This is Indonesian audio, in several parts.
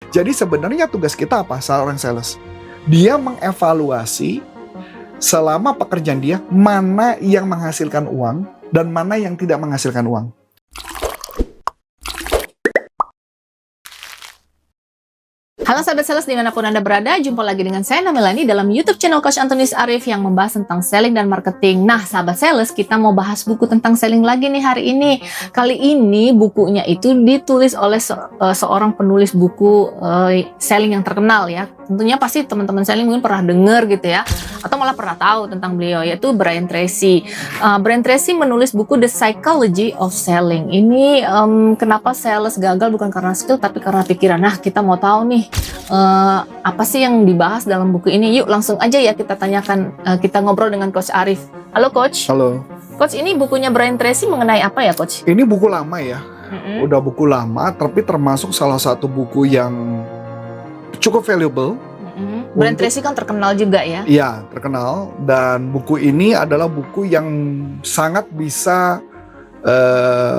Jadi sebenarnya tugas kita apa? Seorang sales, dia mengevaluasi selama pekerjaan dia, mana yang menghasilkan uang dan mana yang tidak menghasilkan uang. Halo sahabat sales dimanapun Anda berada, jumpa lagi dengan saya Namelani dalam YouTube channel Coach Antonius Arif yang membahas tentang selling dan marketing. Nah sahabat sales, kita mau bahas buku tentang selling lagi nih hari ini. Kali ini bukunya itu ditulis oleh seorang penulis buku selling yang terkenal ya. Tentunya pasti teman-teman selling mungkin pernah dengar gitu ya, atau malah pernah tahu tentang beliau, yaitu Brian Tracy. Brian Tracy menulis buku The Psychology of Selling. Ini kenapa sales gagal bukan karena skill tapi karena pikiran. Nah kita mau tahu nih apa sih yang dibahas dalam buku ini. Yuk langsung aja ya kita tanyakan, kita ngobrol dengan Coach Arif. Halo Coach. Halo. Coach, ini bukunya Brian Tracy mengenai apa ya Coach? Ini buku lama ya, udah buku lama, tapi termasuk salah satu buku yang cukup valuable. Brian Tracy kan terkenal juga ya? Iya, terkenal. Dan buku ini adalah buku yang sangat bisa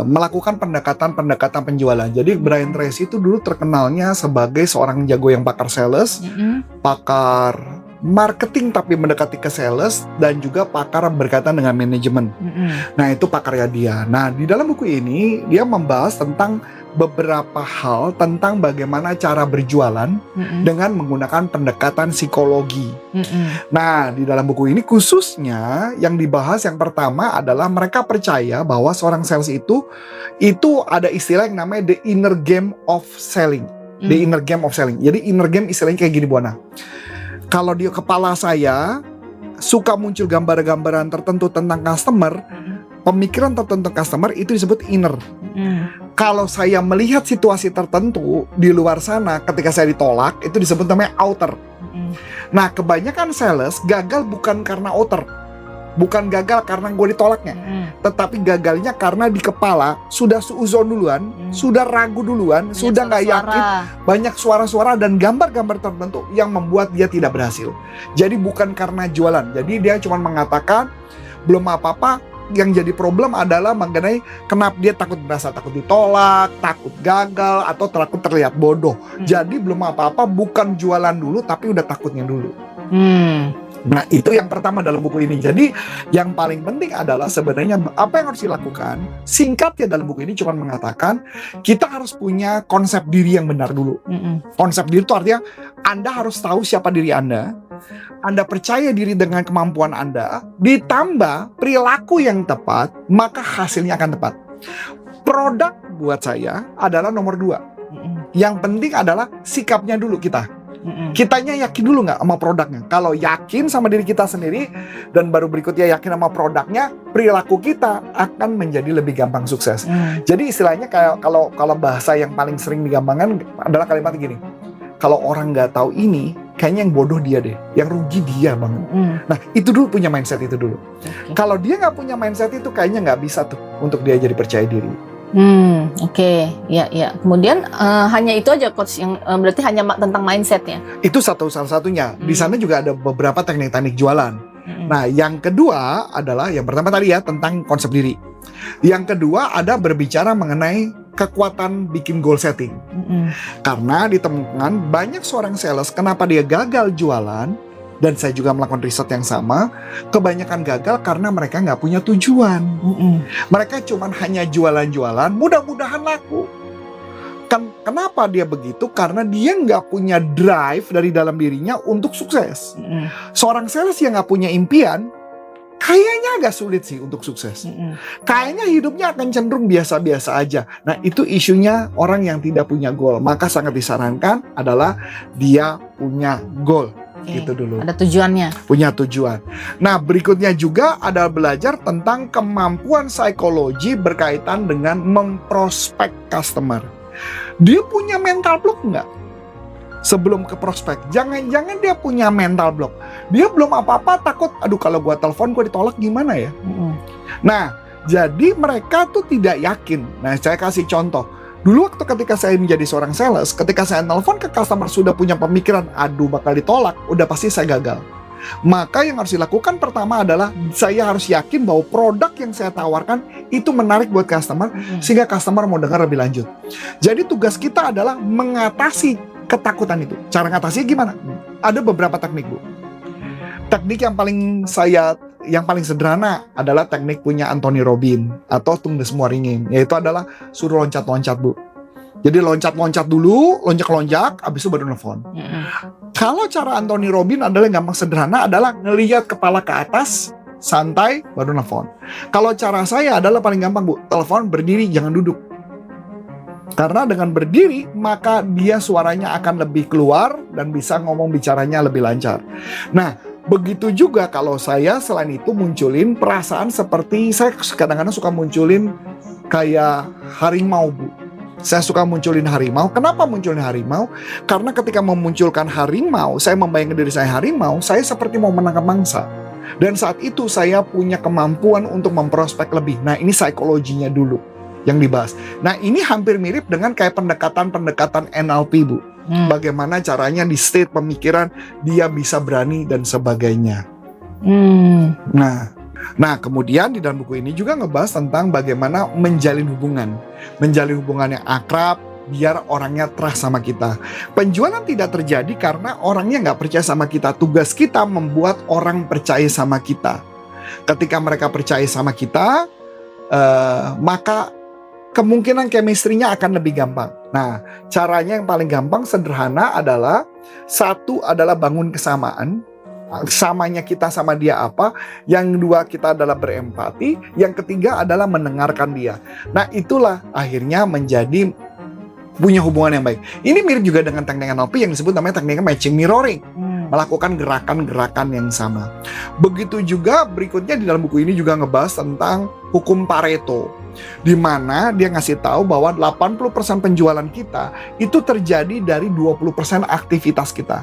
melakukan pendekatan penjualan. Jadi Brian Tracy itu dulu terkenalnya sebagai seorang jago yang pakar sales, pakar marketing tapi mendekati ke sales, dan juga pakar berkaitan dengan manajemen. Nah itu pakarnya dia. Nah di dalam buku ini dia membahas tentang beberapa hal tentang bagaimana cara berjualan dengan menggunakan pendekatan psikologi. Nah di dalam buku ini khususnya yang dibahas yang pertama adalah mereka percaya bahwa seorang sales itu ada istilah yang namanya the inner game of selling. The inner game of selling. Jadi inner game istilahnya kayak gini Bu Ana. Kalau di kepala saya suka muncul gambar-gambaran tertentu tentang customer, pemikiran tertentu customer itu disebut inner. Kalau saya melihat situasi tertentu di luar sana ketika saya ditolak, itu disebut namanya outer. Nah kebanyakan sales gagal bukan karena outer, bukan gagal karena gue ditolaknya, tetapi gagalnya karena di kepala sudah suuzon duluan, sudah ragu duluan, banyak sudah nggak yakin, banyak suara-suara dan gambar-gambar tertentu yang membuat dia tidak berhasil. Jadi bukan karena jualan, jadi dia cuma mengatakan belum apa-apa. Yang jadi problem adalah mengenai kenapa dia merasa takut ditolak, takut gagal, atau takut terlihat bodoh. Jadi belum apa-apa, bukan jualan dulu, tapi udah takutnya dulu. Nah itu yang pertama dalam buku ini. Jadi yang paling penting adalah sebenarnya apa yang harus dilakukan. Singkatnya dalam buku ini cuma mengatakan kita harus punya konsep diri yang benar dulu. Konsep diri itu artinya Anda harus tahu siapa diri Anda percaya diri dengan kemampuan Anda, ditambah perilaku yang tepat, maka hasilnya akan tepat. Produk buat saya adalah nomor 2. Yang penting adalah sikapnya dulu kita. Kitanya yakin dulu nggak sama produknya. Kalau yakin sama diri kita sendiri dan baru berikutnya yakin sama produknya, perilaku kita akan menjadi lebih gampang sukses. Jadi istilahnya kayak kalau bahasa yang paling sering digampangkan adalah kalimat gini. Kalau orang nggak tahu ini, kayaknya yang bodoh dia deh, yang rugi dia banget. Nah itu dulu, punya mindset itu dulu. Kalau dia nggak punya mindset itu, kayaknya nggak bisa tuh untuk dia jadi percaya diri. Ya. Kemudian hanya itu aja Coach yang berarti hanya tentang mindsetnya. Itu salah satunya. Di sana juga ada beberapa teknik-teknik jualan. Nah, yang kedua adalah yang pertama tadi ya tentang konsep diri. Yang kedua ada berbicara mengenai kekuatan bikin goal setting. Karena ditemukan banyak seorang sales kenapa dia gagal jualan. Dan saya juga melakukan riset yang sama. Kebanyakan gagal karena mereka nggak punya tujuan. Mereka cuma hanya jualan-jualan, mudah-mudahan laku. Kenapa dia begitu? Karena dia nggak punya drive dari dalam dirinya untuk sukses. Seorang sales yang nggak punya impian, kayaknya agak sulit sih untuk sukses. Kayaknya hidupnya akan cenderung biasa-biasa aja. Nah itu isunya orang yang tidak punya goal. Maka sangat disarankan adalah dia punya goal. Gitu dulu. Ada tujuannya. Punya tujuan. Nah berikutnya juga ada belajar tentang kemampuan psikologi berkaitan dengan memprospek customer. Dia punya mental block nggak? Sebelum ke prospek, jangan-jangan dia punya mental block. Dia belum apa-apa takut, aduh kalau gua telepon gua ditolak gimana ya? Nah jadi mereka tuh tidak yakin. Nah saya kasih contoh. Dulu waktu ketika saya menjadi seorang sales, ketika saya telepon ke customer sudah punya pemikiran, aduh bakal ditolak, udah pasti saya gagal. Maka yang harus dilakukan pertama adalah saya harus yakin bahwa produk yang saya tawarkan itu menarik buat customer, sehingga customer mau dengar lebih lanjut. Jadi tugas kita adalah mengatasi ketakutan itu. Cara ngatasinya gimana? Ada beberapa teknik, Bu. Teknik yang paling sederhana adalah teknik punya Anthony Robbins atau Tung Des Moringin, yaitu adalah suruh loncat-loncat, Bu. Jadi loncat-loncat dulu, lonjak-lonjak, abis itu baru nelfon. Kalau cara Anthony Robbins adalah yang gampang sederhana, adalah ngelihat kepala ke atas, santai, baru nelfon. Kalau cara saya adalah paling gampang, Bu. Telepon berdiri, jangan duduk. Karena dengan berdiri, maka dia suaranya akan lebih keluar dan bisa ngomong bicaranya lebih lancar. Nah, begitu juga kalau saya selain itu munculin perasaan seperti, saya kadang-kadang suka munculin kayak harimau, Bu. Saya suka munculin harimau. Kenapa munculin harimau? Karena ketika memunculkan harimau, saya membayangkan diri saya harimau, saya seperti mau menangkap mangsa. Dan saat itu saya punya kemampuan untuk memprospek lebih. Nah, ini psikologinya dulu yang dibahas. Nah, ini hampir mirip dengan kayak pendekatan-pendekatan NLP, Bu. Bagaimana caranya di state pemikiran dia bisa berani dan sebagainya. Nah, kemudian di dalam buku ini juga ngebahas tentang bagaimana menjalin hubungan yang akrab, biar orangnya trust sama kita. Penjualan tidak terjadi karena orangnya nggak percaya sama kita. Tugas kita membuat orang percaya sama kita. Ketika mereka percaya sama kita, maka kemungkinan chemistry-nya akan lebih gampang. Nah, caranya yang paling gampang sederhana adalah, satu adalah bangun kesamaan. Samanya kita sama dia apa. Yang kedua, kita adalah berempati. Yang ketiga adalah mendengarkan dia. Nah, itulah akhirnya menjadi punya hubungan yang baik. Ini mirip juga dengan teknik NLP yang disebut namanya teknik matching mirroring. Melakukan gerakan-gerakan yang sama. Begitu juga berikutnya di dalam buku ini juga ngebahas tentang hukum Pareto, di mana dia ngasih tahu bahwa 80% penjualan kita itu terjadi dari 20% aktivitas kita.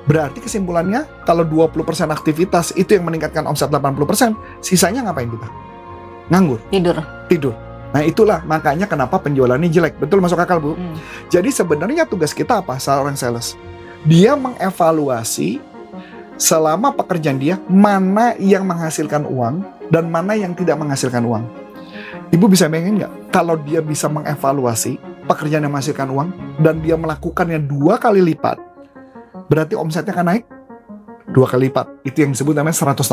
Berarti kesimpulannya, kalau 20% aktivitas itu yang meningkatkan omset 80%, sisanya ngapain kita? Nganggur. Tidur. Nah, itulah makanya kenapa penjualannya jelek. Betul, masuk akal, Bu? Jadi sebenarnya tugas kita apa seorang sales? Dia mengevaluasi selama pekerjaan dia, mana yang menghasilkan uang dan mana yang tidak menghasilkan uang. Ibu bisa bayangin nggak, kalau dia bisa mengevaluasi pekerjaan yang menghasilkan uang dan dia melakukannya 2 kali lipat, berarti omsetnya akan naik 2 kali lipat. Itu yang disebut namanya 160%.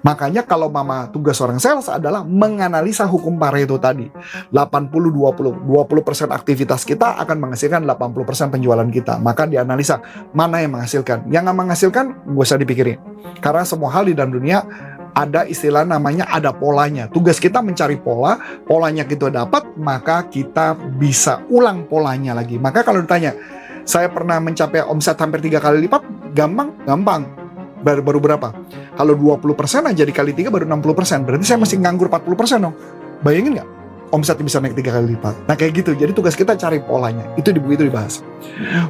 Makanya kalau tugas seorang sales adalah menganalisa hukum Pareto tadi. 80-20. 20% aktivitas kita akan menghasilkan 80% penjualan kita. Maka dianalisa mana yang menghasilkan. Yang nggak menghasilkan, gak usah dipikirin. Karena semua hal di dalam dunia ada istilah namanya ada polanya. Tugas kita mencari pola. Polanya kita dapat, maka kita bisa ulang polanya lagi. Maka kalau ditanya, saya pernah mencapai omset hampir 3 kali lipat, gampang. Baru berapa? Kalau 20% aja dikali 3 baru 60%. Berarti saya masih nganggur 40% dong. Bayangin nggak? Omsetnya bisa naik 3 kali lipat. Nah, kayak gitu. Jadi tugas kita cari polanya. Itu di buku itu dibahas.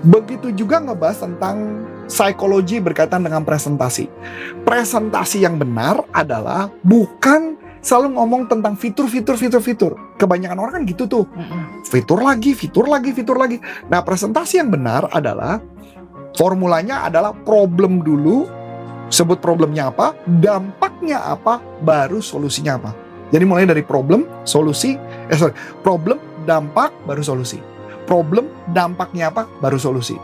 Begitu juga ngebahas tentang psikologi berkaitan dengan presentasi. Presentasi yang benar adalah bukan selalu ngomong tentang fitur. Kebanyakan orang kan gitu tuh. Fitur lagi. Nah, presentasi yang benar adalah formulanya adalah problem dulu. Sebut problemnya apa, dampaknya apa, baru solusinya apa. Jadi mulai dari problem, dampak, baru solusi. Problem, dampaknya apa, baru solusi.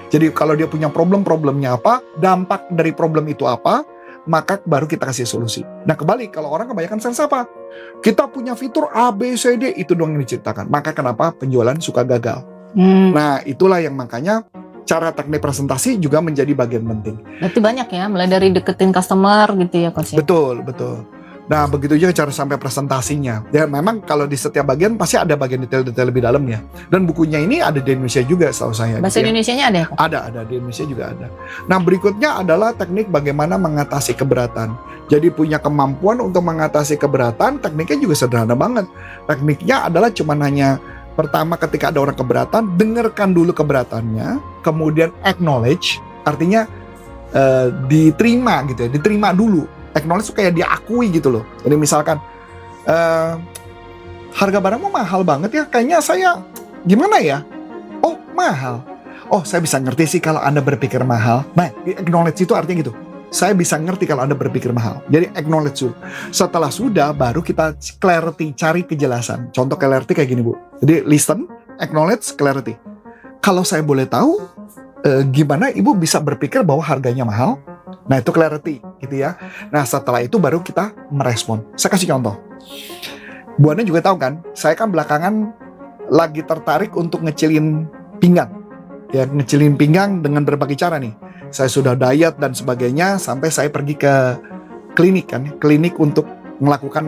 Jadi kalau dia punya problemnya apa, dampak dari problem itu apa, maka baru kita kasih solusi. Nah, kembali, kalau orang kebanyakan sales apa? Kita punya fitur A, B, C, D, itu doang yang diceritakan. Maka kenapa penjualan suka gagal. Nah, itulah yang makanya cara teknik presentasi juga menjadi bagian penting. Berarti banyak ya, mulai dari deketin customer gitu ya, Coach. Betul. Nah, begitu juga cara sampai presentasinya. Ya, memang kalau di setiap bagian pasti ada bagian detail-detail lebih dalamnya. Dan bukunya ini ada di Indonesia juga, setahu saya. Bahasa Indonesianya ada ya? Ada di Indonesia juga ada. Nah, berikutnya adalah teknik bagaimana mengatasi keberatan. Jadi punya kemampuan untuk mengatasi keberatan, tekniknya juga sederhana banget. Tekniknya adalah cuman hanya pertama, ketika ada orang keberatan, dengarkan dulu keberatannya, kemudian acknowledge, artinya diterima gitu ya, diterima dulu. Acknowledge itu kayak diakui gitu loh. Jadi misalkan, harga barangmu mahal banget ya, kayaknya saya gimana ya? Oh, mahal. Oh, saya bisa ngerti sih kalau Anda berpikir mahal. Nah, acknowledge itu artinya gitu. Saya bisa ngerti kalau Anda berpikir mahal. Jadi acknowledge dulu. Setelah sudah, baru kita clarity, cari kejelasan. Contoh clarity kayak gini, Bu. Jadi listen, acknowledge, clarity. kalau saya boleh tahu, gimana ibu bisa berpikir bahwa harganya mahal? Nah, itu clarity gitu ya. Nah, setelah itu baru kita merespon. Saya kasih contoh. Bu Ana juga tahu kan, saya kan belakangan lagi tertarik untuk ngecilin pinggang. Ya, ngecilin pinggang dengan berbagai cara nih. Saya sudah diet dan sebagainya, sampai saya pergi ke klinik kan, klinik untuk melakukan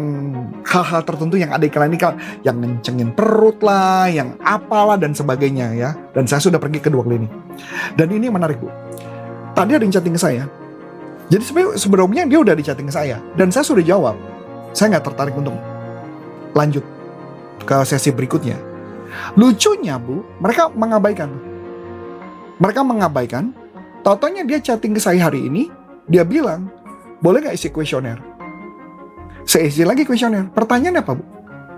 hal-hal tertentu yang ada di klinik, yang ngencengin perut lah, yang apalah dan sebagainya ya. Dan saya sudah pergi ke 2 klinik. Dan ini menarik, Bu. Tadi ada yang chatting ke saya. Jadi sebelumnya dia udah di chatting ke saya dan saya sudah jawab. Saya nggak tertarik untuk lanjut ke sesi berikutnya. Lucunya, Bu, mereka mengabaikan. Taunya dia chatting ke saya hari ini, dia bilang, boleh nggak isi kuesioner? Saya isi lagi kuesioner. Pertanyaannya apa, Bu?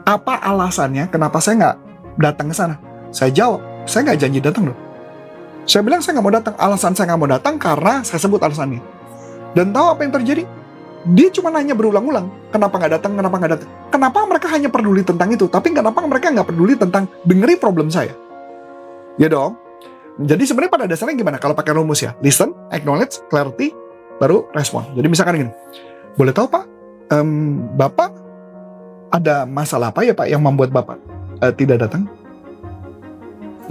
Apa alasannya kenapa saya nggak datang ke sana? Saya jawab, saya nggak janji datang loh. Saya bilang saya nggak mau datang. Alasan saya nggak mau datang karena saya sebut alasannya. Dan tahu apa yang terjadi? Dia cuma nanya berulang-ulang, kenapa nggak datang, kenapa nggak datang. Kenapa mereka hanya peduli tentang itu, tapi kenapa mereka nggak peduli tentang dengerin problem saya? Ya dong. Jadi sebenarnya pada dasarnya gimana? Kalau pakai rumus ya, listen, acknowledge, clarity, baru respon. Jadi misalkan gini, boleh tahu Pak, Bapak ada masalah apa ya Pak yang membuat Bapak tidak datang?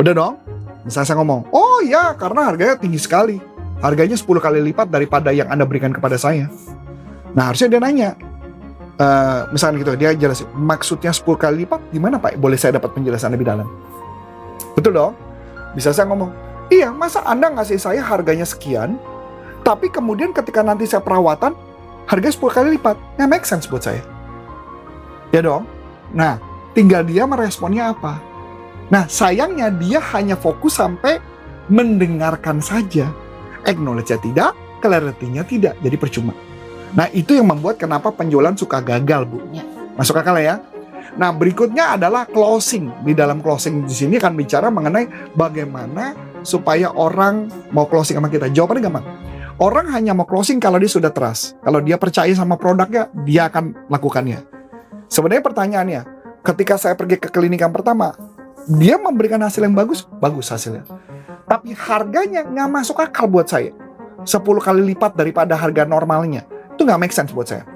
Udah dong. Misalnya saya ngomong, oh ya karena harganya tinggi sekali. Harganya 10 kali lipat daripada yang Anda berikan kepada saya. Nah harusnya dia nanya, misalnya gitu, dia jelasin, maksudnya 10 kali lipat gimana Pak? Boleh saya dapat penjelasan lebih dalam? Betul dong? Bisa saya ngomong, iya masa Anda ngasih saya harganya sekian, tapi kemudian ketika nanti saya perawatan, harganya 10 kali lipat. Nggak make sense buat saya. Ya dong? Nah, tinggal dia meresponnya apa? Nah, sayangnya dia hanya fokus sampai mendengarkan saja. Acknowledge-nya tidak, clarity-nya tidak. Jadi percuma. Nah, itu yang membuat kenapa penjualan suka gagal, Bu. Ya. Masuk akal ya? Nah, berikutnya adalah closing. Di dalam closing di sini akan bicara mengenai bagaimana supaya orang mau closing sama kita. Jawabannya gampang. Orang hanya mau closing kalau dia sudah trust. Kalau dia percaya sama produknya, dia akan lakukannya. Sebenarnya pertanyaannya, ketika saya pergi ke klinik yang pertama, dia memberikan hasil yang bagus hasilnya. Tapi harganya nggak masuk akal buat saya. 10 kali lipat daripada harga normalnya. Itu nggak make sense buat saya.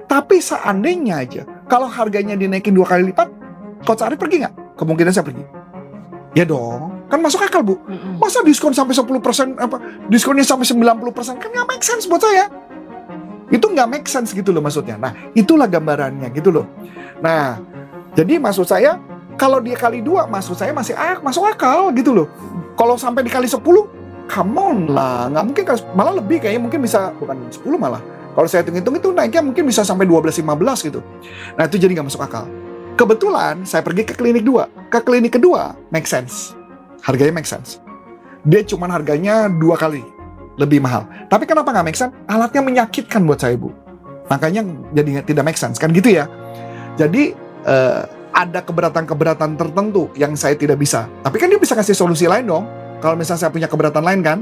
Tapi seandainya aja, kalau harganya dinaikin 2 kali lipat, Coach Arif pergi nggak? Kemungkinan saya pergi. Ya dong, kan masuk akal Bu. Masa diskon sampai 10%, diskonnya sampai 90%, kan nggak make sense buat saya. Itu nggak make sense gitu loh maksudnya. Nah, itulah gambarannya gitu loh. Nah, jadi maksud saya, kalau dia kali 2, maksud saya masih masuk akal gitu loh. Kalau sampai dikali 10, come on lah. Nggak mungkin, malah lebih kayaknya mungkin bisa, bukan 10 malah. Kalau saya hitung-hitung itu naiknya mungkin bisa sampai 12-15 gitu. Nah itu jadi nggak masuk akal. Kebetulan saya pergi ke klinik 2. Ke klinik kedua, make sense. Harganya make sense. Dia cuman harganya 2 kali lebih mahal. Tapi kenapa nggak make sense? Alatnya menyakitkan buat saya, Bu. Makanya jadi tidak make sense, kan gitu ya. Jadi ada keberatan-keberatan tertentu yang saya tidak bisa. Tapi kan dia bisa kasih solusi lain dong. Kalau misalnya saya punya keberatan lain kan.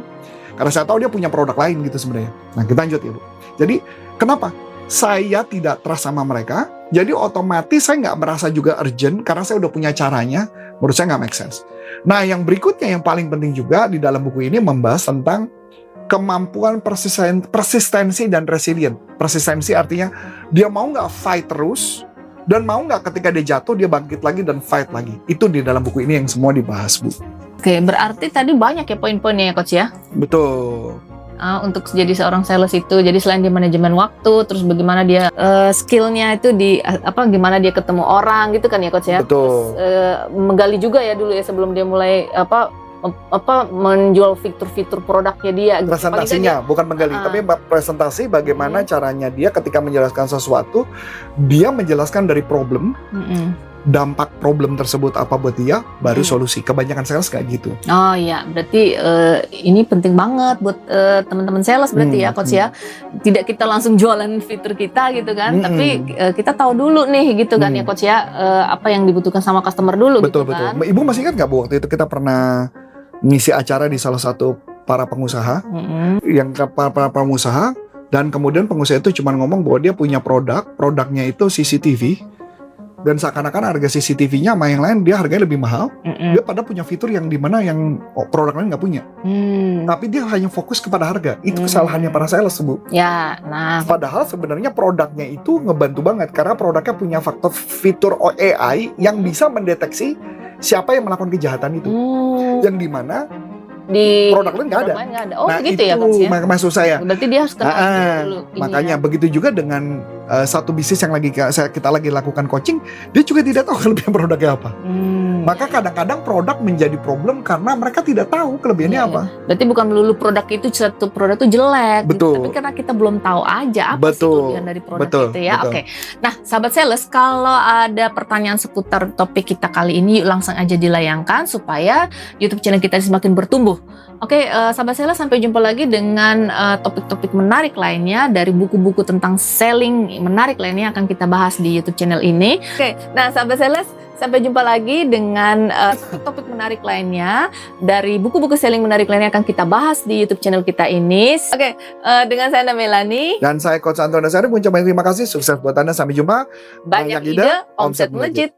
Karena saya tahu dia punya produk lain gitu sebenarnya. Nah kita lanjut ya Bu. Jadi kenapa? Saya tidak trust sama mereka. Jadi otomatis saya nggak merasa juga urgent. Karena saya udah punya caranya. Menurut saya nggak make sense. Nah yang berikutnya yang paling penting juga di dalam buku ini membahas tentang kemampuan persistensi dan resilient. Persistensi artinya dia mau nggak fight terus. Dan mau nggak ketika dia jatuh, dia bangkit lagi dan fight lagi. Itu di dalam buku ini yang semua dibahas, Bu. Oke, berarti tadi banyak ya poin-poinnya ya Coach ya? Betul. Untuk jadi seorang sales itu, jadi selain di manajemen waktu, terus bagaimana dia skillnya itu gimana dia ketemu orang gitu kan ya Coach ya? Betul. Terus, menggali juga ya dulu ya sebelum dia mulai menjual fitur-fitur produknya dia. Presentasinya bukan menggali, tapi presentasi bagaimana caranya dia ketika menjelaskan sesuatu, dia menjelaskan dari problem, dampak problem tersebut apa buat dia, baru solusi. Kebanyakan sales kayak gitu. Oh iya, berarti ini penting banget buat teman-teman sales berarti ya Coach ya. Tidak kita langsung jualan fitur kita gitu kan, tapi kita tahu dulu nih gitu kan ya Coach ya, apa yang dibutuhkan sama customer dulu. Betul, gitu kan. Ibu masih ingat nggak Bu, waktu itu kita pernah ngisi acara di salah satu para pengusaha, yang para pengusaha, dan kemudian pengusaha itu cuma ngomong bahwa dia punya produknya itu CCTV, Dan seakan-akan harga CCTV-nya sama yang lain dia harganya lebih mahal. Mm-mm. Dia pada punya fitur yang dimana yang produk lain nggak punya. Tapi dia hanya fokus kepada harga. Itu kesalahannya para sales, Bu. Ya, nah. Padahal sebenarnya produknya itu ngebantu banget karena produknya punya faktor fitur AI yang bisa mendeteksi siapa yang melakukan kejahatan itu. Yang dimana Di produk lain nggak ada. lain nggak ada. Oh, Nah gitu itu ya, Kak, ya? maksud saya. Berarti dia harus kenal dulu ini Makanya ya. begitu juga dengan satu bisnis yang kita lagi lakukan coaching, dia juga tidak tahu kelebihan produknya apa. Maka kadang-kadang produk menjadi problem karena mereka tidak tahu kelebihannya Iya, apa. Berarti bukan melulu produk itu satu produk itu jelek, gitu. Betul. Tapi karena kita belum tahu aja apa sih kelebihan dari produk itu ya. Betul. Oke. Nah, sahabat sales, kalau ada pertanyaan seputar topik kita kali ini, yuk langsung aja dilayangkan supaya YouTube channel kita semakin bertumbuh. Oke, sahabat sales, sampai jumpa lagi dengan topik-topik menarik lainnya dari buku-buku tentang selling menarik lainnya akan kita bahas di YouTube channel ini. Oke, nah sahabat sales, sampai jumpa lagi dengan topik menarik lainnya dari buku-buku selling menarik lainnya akan kita bahas di YouTube channel kita ini. Oke, dengan saya Melani. Dan saya Coach Anton Dasari mengucapkan terima kasih, sukses buat Anda, sampai jumpa. Banyak ide, omset melejit.